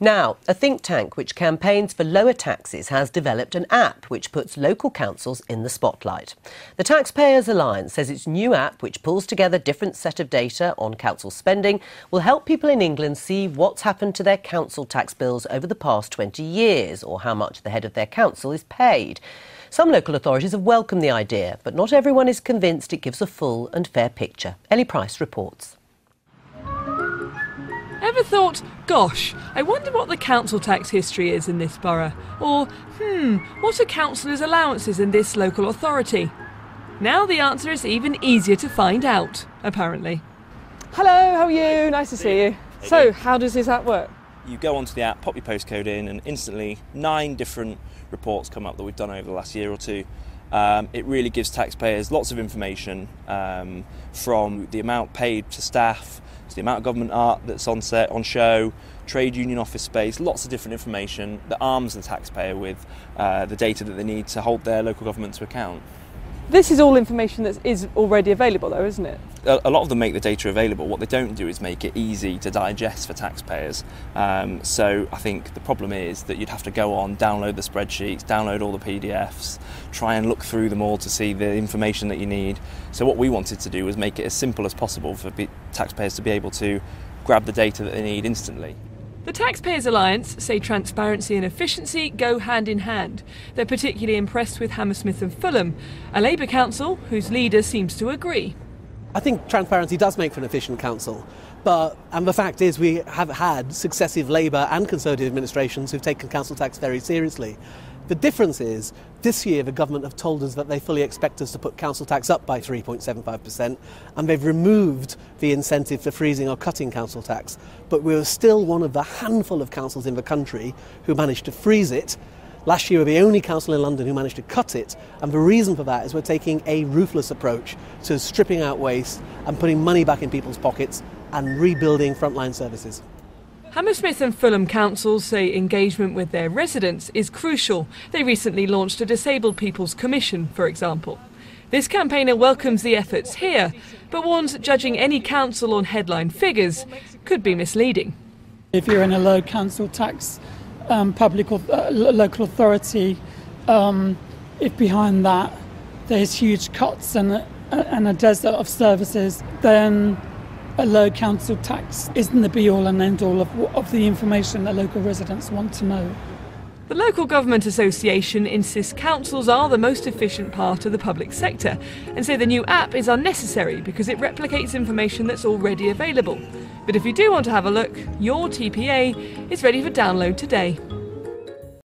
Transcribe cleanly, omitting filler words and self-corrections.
Now, a think tank which campaigns for lower taxes has developed an app which puts local councils in the spotlight. The Taxpayers Alliance says its new app, which pulls together different set of data on council spending, will help people in England see what's happened to their council tax bills over the past 20 years, or how much the head of their council is paid. Some local authorities have welcomed the idea, but not everyone is convinced it gives a full and fair picture. Ellie Price reports. Ever thought, gosh, I wonder what the council tax history is in this borough? Or, what are councillors' allowances in this local authority? Now the answer is even easier to find out, apparently. Hello, how are you? Nice to see you. So, how does this app work? You go onto the app, pop your postcode in, and instantly 9 different reports come up that we've done over the last year or two. It really gives taxpayers lots of information, from the amount paid to staff, to the amount of government art that's on show, trade union office space, lots of different information that arms the taxpayer with the data that they need to hold their local government to account. This is all information that is already available though, isn't it? A lot of them make the data available. What they don't do is make it easy to digest for taxpayers. So I think the problem is that you'd have to go on, download the spreadsheets, download all the PDFs, try and look through them all to see the information that you need. So what we wanted to do was make it as simple as possible for taxpayers to be able to grab the data that they need instantly. The Taxpayers Alliance say transparency and efficiency go hand in hand. They're particularly impressed with Hammersmith and Fulham, a Labour council whose leader seems to agree. I think transparency does make for an efficient council, and the fact is we have had successive Labour and Conservative administrations who've taken council tax very seriously. The difference is, this year the government have told us that they fully expect us to put council tax up by 3.75%, and they've removed the incentive for freezing or cutting council tax. But we're still one of the handful of councils in the country who managed to freeze it. Last year we were the only council in London who managed to cut it, and the reason for that is we're taking a ruthless approach to stripping out waste and putting money back in people's pockets and rebuilding frontline services. Hammersmith and Fulham councils say engagement with their residents is crucial. They recently launched a Disabled People's Commission, for example. This campaigner welcomes the efforts here, but warns that judging any council on headline figures could be misleading. If you're in a low council tax local authority, if behind that there's huge cuts and a desert of services, then a low council tax isn't the be-all and end-all of the information that local residents want to know. The Local Government Association insists councils are the most efficient part of the public sector and say the new app is unnecessary because it replicates information that's already available. But if you do want to have a look, your TPA is ready for download today.